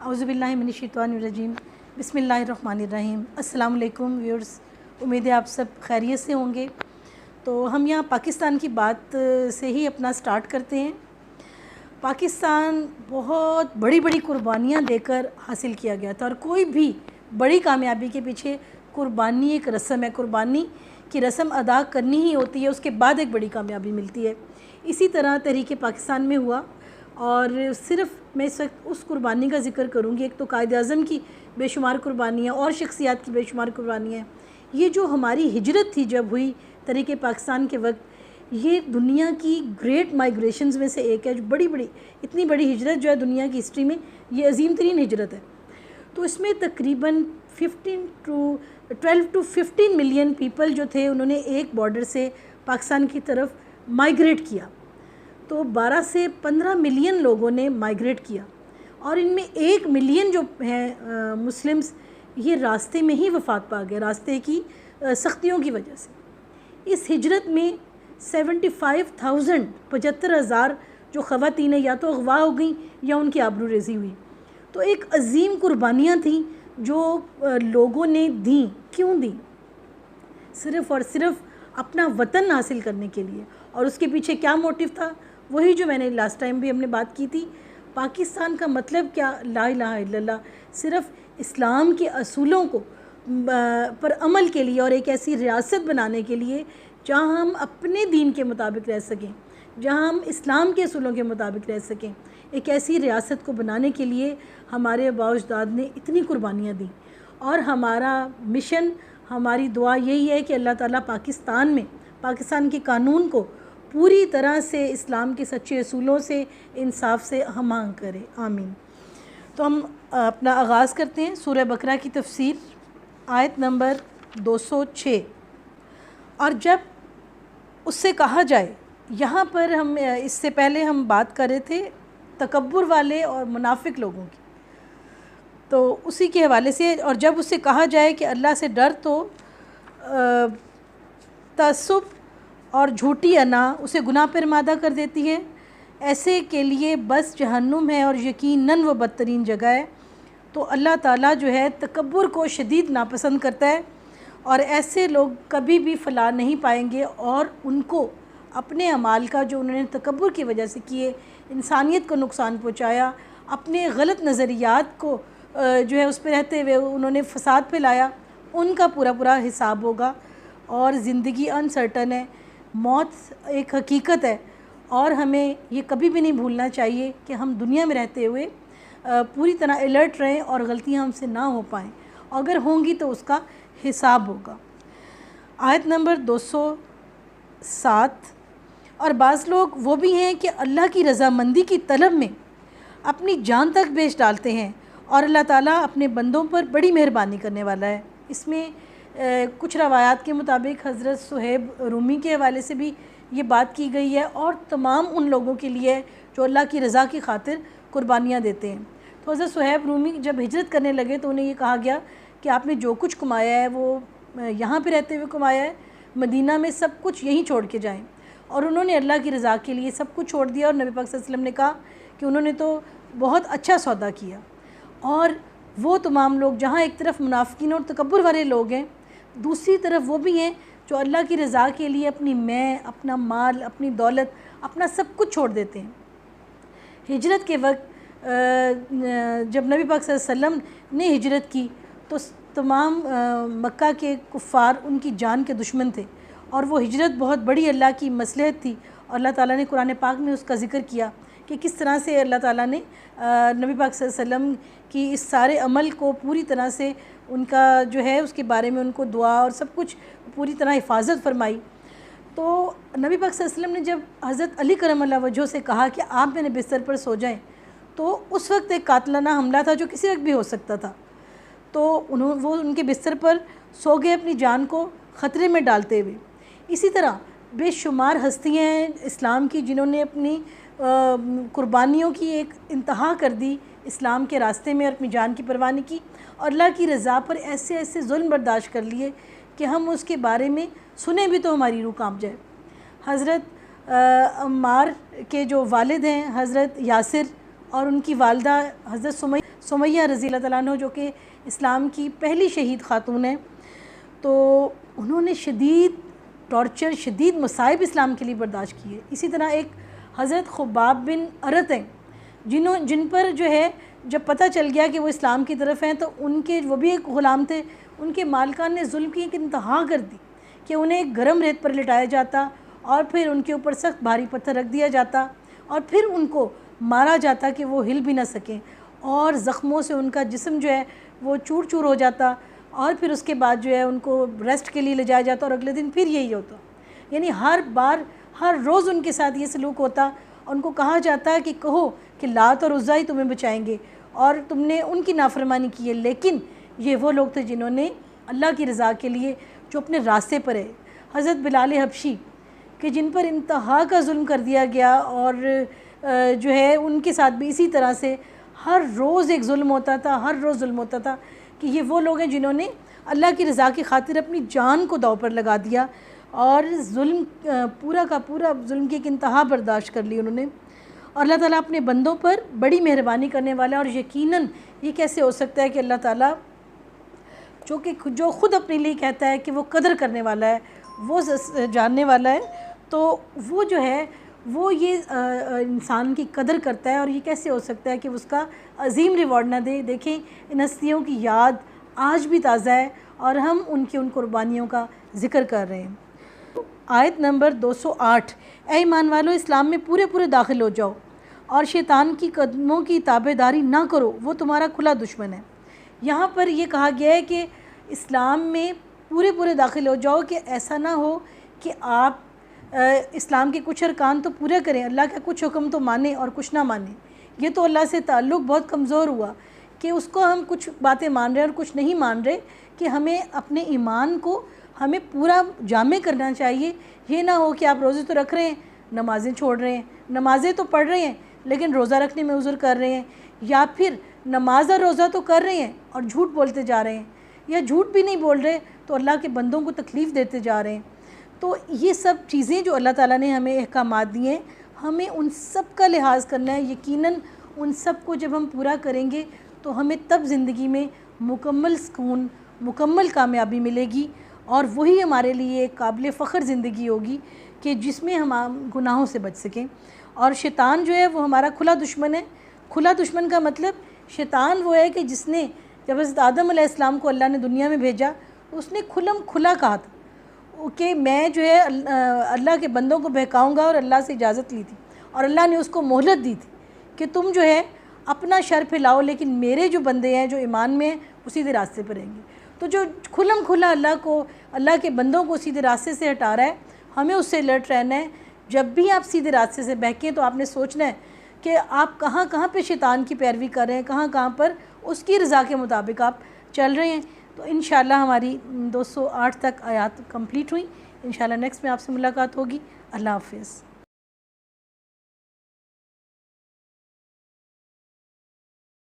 औज़ुबिल्लाहि मिनश्शैतानिर्रजीम बिस्मिल्लाहिर्रहमानिर्रहीम। अस्सलाम वालेकुम व्यूअर्स, उम्मीद है आप सब खैरियत से होंगे। तो हम यहाँ पाकिस्तान की बात से ही अपना स्टार्ट करते हैं। पाकिस्तान बहुत बड़ी बड़ी कुर्बानियाँ देकर हासिल किया गया था और कोई भी बड़ी कामयाबी के पीछे कुर्बानी एक रस्म है। कुर्बानी की रस्म अदा करनी ही होती है, उसके बाद एक बड़ी कामयाबी मिलती है। इसी तरह तहरीक पाकिस्तान में हुआ और सिर्फ़ मैं इस वक्त उस कुर्बानी का ज़िक्र करूँगी। एक तो कायद-ए-आज़म की बेशुमार कुर्बानियाँ और शख्सियात की बेशुमार कुर्बानियाँ। ये जो हमारी हिजरत थी जब हुई तहरीक पाकिस्तान के वक्त, ये दुनिया की ग्रेट माइग्रेशंस में से एक है। जो बड़ी इतनी बड़ी हिजरत जो है दुनिया की हिस्ट्री में, ये अजीम तरीन हिजरत है। तो इसमें तकरीबन 12 to 15 मिलियन पीपल जो थे, उन्होंने एक बॉर्डर से पाकिस्तान की तरफ माइग्रेट किया। तो 12 से 15 मिलियन लोगों ने माइग्रेट किया और इनमें 1 मिलियन जो हैं मुस्लिम्स, ये रास्ते में ही वफ़ात पा गए, रास्ते की सख्तियों की वजह से। इस हिजरत में 75,000 जो ख़वातीन या तो अगवा हो गई या उनकी आबरू रेज़ी हुई। तो एक अजीम कुर्बानियाँ थीं जो लोगों ने दी। क्यों दी? सिर्फ़ और सिर्फ अपना वतन हासिल करने के लिए। और उसके पीछे क्या मोटिव था? वही जो मैंने लास्ट टाइम भी हमने बात की थी। पाकिस्तान का मतलब क्या? ला इलाहा इल्लल्लाह। सिर्फ़ इस्लाम के असूलों को पर अमल के लिए और एक ऐसी रियासत बनाने के लिए जहाँ हम अपने दीन के मुताबिक रह सकें, जहाँ हम इस्लाम के असूलों के मुताबिक रह सकें। एक ऐसी रियासत को बनाने के लिए हमारे आबा-ओ-अजदाद ने इतनी कुर्बानियाँ दी। और हमारा मिशन, हमारी दुआ यही है कि अल्लाह ताला पाकिस्तान में पाकिस्तान के कानून को पूरी तरह से इस्लाम के सच्चे असूलों से, इंसाफ से हम-आहंग करे। आमीन। तो हम अपना आगाज़ करते हैं सूरह बकरा की तफसीर, आयत नंबर 206। और जब उससे कहा जाए, यहाँ पर हम इससे पहले हम बात कर रहे थे तकब्बुर वाले और मुनाफिक लोगों की, तो उसी के हवाले से। और जब उससे कहा जाए कि अल्लाह से डर, तो तअस्सुब और झूठी अना उसे गुनाह पर मादा कर देती है। ऐसे के लिए बस जहन्नुम है और यकीनन वो बदतरीन जगह है। तो अल्लाह ताला जो है तकब्बुर को शदीद नापसंद करता है और ऐसे लोग कभी भी फलाह नहीं पाएंगे। और उनको अपने अमाल का, जो उन्होंने तकब्बुर की वजह से किए, इंसानियत को नुकसान पहुँचाया, अपने गलत नज़रियात को जो है उस पर रहते हुए उन्होंने फ़साद फैलाया, उनका पूरा हिसाब होगा। और ज़िंदगी अनसर्टन है, मौत एक हकीकत है और हमें ये कभी भी नहीं भूलना चाहिए कि हम दुनिया में रहते हुए पूरी तरह अलर्ट रहें और गलतियां हमसे ना हो पाएँ। अगर होंगी तो उसका हिसाब होगा। आयत नंबर 207। और बाज़ लोग वो भी हैं कि अल्लाह की रज़ामंदी की तलब में अपनी जान तक बेच डालते हैं और अल्लाह ताला अपने बंदों पर बड़ी मेहरबानी करने वाला है। इसमें कुछ रवायात के मुताबिक हज़रत सुहैब रूमी के हवाले से भी ये बात की गई है और तमाम उन लोगों के लिए जो अल्लाह की रज़ा की खातिर कुर्बानियाँ देते हैं। तो हज़रत सुहैब रूमी जब हिजरत करने लगे तो उन्हें ये कहा गया कि आपने जो कुछ कमाया है वो यहाँ पे रहते हुए कमाया है, मदीना में सब कुछ यहीं छोड़ के जाएँ। और उन्होंने अल्लाह की रज़ा के लिए सब कुछ छोड़ दिया। और नबी पाक सल्लल्लाहु अलैहि वसल्लम ने कहा कि उन्होंने तो बहुत अच्छा सौदा किया। और वो तमाम लोग, जहाँ एक तरफ मुनाफिकीन और तकब्बुर वाले लोग हैं, दूसरी तरफ वो भी हैं जो अल्लाह की रज़ा के लिए अपनी मैं, अपना माल, अपनी दौलत, अपना सब कुछ छोड़ देते हैं। हिजरत के वक्त जब नबी पाक सल्लल्लाहु अलैहि वसल्लम ने हिजरत की तो तमाम मक्का के कुफ़ार उनकी जान के दुश्मन थे और वो हिजरत बहुत बड़ी अल्लाह की मसलहत थी। और अल्लाह ताला ने कुरान पाक में उसका ज़िक्र किया कि किस तरह से अल्लाह ताला ने नबी पाक सल्लल्लाहु अलैहि वसल्लम की इस सारे अमल को पूरी तरह से, उनका जो है उसके बारे में उनको दुआ और सब कुछ पूरी तरह हिफाजत फरमाई। तो नबी पाक सल्लल्लाहु अलैहि वसल्लम ने जब हज़रत अली करमल्लाहु वजहू से कहा कि आप मेरे बिस्तर पर सो जाएं, तो उस वक्त एक कातलाना हमला था जो किसी वक्त भी हो सकता था। तो वो उनके बिस्तर पर सो गए अपनी जान को ख़तरे में डालते हुए। इसी तरह बेशुमार हस्तियाँ हैं इस्लाम की जिन्होंने अपनी कुर्बानियों की एक इंतहा कर दी इस्लाम के रास्ते में और अपनी जान की परवाह नहीं की और अल्लाह की रज़ा पर ऐसे जुल्म बर्दाश्त कर लिए कि हम उसके बारे में सुने भी तो हमारी रूह कांप जाए। हज़रत अम्मार के जो वालिद हैं हज़रत यासिर और उनकी वालदा हज़रत سمیہ رضی اللہ تعالیٰ عنہ جو کہ اسلام کی پہلی شہید خاتون ہیں، تو انہوں نے شدید ٹارچر، شدید مصائب اسلام کے لیے برداشت کیے۔ اسی طرح ایک حضرت خباب بن ارت ہیں جن پر جو ہے جب پتہ چل گیا کہ وہ اسلام کی طرف ہیں تو ان کے، وہ بھی ایک غلام تھے، ان کے مالکان نے ظلم کی ایک انتہا کر دی کہ انہیں ایک گرم ریت پر لٹایا جاتا اور پھر ان کے اوپر سخت بھاری پتھر رکھ دیا جاتا اور پھر ان کو مارا جاتا کہ وہ ہل بھی نہ سکیں، اور زخموں سے ان کا جسم جو ہے وہ چور چور ہو جاتا، اور پھر اس کے بعد جو ہے ان کو ریسٹ کے لیے لے جایا جاتا اور اگلے دن پھر یہی ہوتا۔ یعنی ہر بار ہر روز ان کے ساتھ یہ سلوک ہوتا، ان کو کہا جاتا کہ کہو کہ لات اور عزا ہی تمہیں بچائیں گے اور تم نے ان کی نافرمانی کی ہے۔ لیکن یہ وہ لوگ تھے جنہوں نے اللہ کی رضا کے لیے جو اپنے راستے پر ہے، حضرت بلال حبشی کہ جن پر انتہا کا ظلم کر دیا گیا، اور جو ہے ان کے ساتھ بھی اسی طرح سے ہر روز ایک ظلم ہوتا تھا، ہر روز ظلم ہوتا تھا، کہ یہ وہ لوگ ہیں جنہوں نے اللہ کی رضا کی خاطر اپنی جان کو داؤ پر لگا دیا اور ظلم پورا کا پورا ظلم کی ایک انتہا برداشت کر لی انہوں نے۔ اور اللہ تعالیٰ اپنے بندوں پر بڑی مہربانی کرنے والا ہے، اور یقیناً یہ کیسے ہو سکتا ہے کہ اللہ تعالیٰ جو خود اپنے لیے کہتا ہے کہ وہ قدر کرنے والا ہے، وہ جاننے والا ہے، تو وہ جو ہے وہ یہ انسان کی قدر کرتا ہے، اور یہ کیسے ہو سکتا ہے کہ اس کا عظیم ریوارڈ نہ دے۔ دیکھیں ان ہستیوں کی یاد آج بھی تازہ ہے اور ہم ان قربانیوں کا ذکر کر رہے ہیں۔ آیت نمبر 208، اے ایمان والو اسلام میں پورے داخل ہو جاؤ اور شیطان کی قدموں کی تابع داری نہ کرو، وہ تمہارا کھلا دشمن ہے۔ یہاں پر یہ کہا گیا ہے کہ اسلام میں پورے داخل ہو جاؤ، کہ ایسا نہ ہو کہ آپ اسلام کے کچھ ارکان تو پورے کریں، اللہ کا کچھ حکم تو مانیں اور کچھ نہ مانیں۔ یہ تو اللہ سے تعلق بہت کمزور ہوا کہ اس کو ہم کچھ باتیں مان رہے ہیں اور کچھ نہیں مان رہے، کہ ہمیں اپنے ایمان کو ہمیں پورا جامع کرنا چاہیے۔ یہ نہ ہو کہ آپ روزے تو رکھ رہے ہیں، نمازیں چھوڑ رہے ہیں، نمازیں تو پڑھ رہے ہیں لیکن روزہ رکھنے میں عذر کر رہے ہیں، یا پھر نماز اور روزہ تو کر رہے ہیں اور جھوٹ بولتے جا رہے ہیں، یا جھوٹ بھی نہیں بول رہے تو اللہ کے بندوں کو تکلیف دیتے جا رہے ہیں۔ تو یہ سب چیزیں جو اللہ تعالیٰ نے ہمیں احکامات دیے ہیں، ہمیں ان سب کا لحاظ کرنا ہے۔ یقیناً ان سب کو جب ہم پورا کریں گے تو ہمیں تب زندگی میں مکمل سکون، مکمل کامیابی ملے گی، اور وہی ہمارے لیے ایک قابل فخر زندگی ہوگی کہ جس میں ہم گناہوں سے بچ سکیں۔ اور شیطان جو ہے وہ ہمارا کھلا دشمن ہے۔ کھلا دشمن کا مطلب شیطان وہ ہے کہ جس نے جب حضرت آدم علیہ السلام کو اللہ نے دنیا میں بھیجا، اس نے کھلا کہا تھا کہ میں جو ہے اللہ کے بندوں کو بہکاؤں گا، اور اللہ سے اجازت لی تھی، اور اللہ نے اس کو مہلت دی تھی کہ تم جو ہے اپنا شر پھیلاؤ لیکن میرے جو بندے ہیں جو ایمان میں ہیں وہ سیدھے راستے پر رہیں گے۔ تو جو کھلا اللہ کے بندوں کو سیدھے راستے سے ہٹا رہا ہے، ہمیں اس سے الرٹ رہنا ہے۔ جب بھی آپ سیدھے راستے سے بہکیں تو آپ نے سوچنا ہے کہ آپ کہاں پہ شیطان کی پیروی کر رہے ہیں، کہاں پر اس کی رضا کے مطابق آپ چل رہے ہیں۔ تو انشاءاللہ ہماری 208 تک آیات کمپلیٹ ہوئیں۔ انشاءاللہ نیکسٹ میں آپ سے ملاقات ہوگی۔ اللہ حافظ۔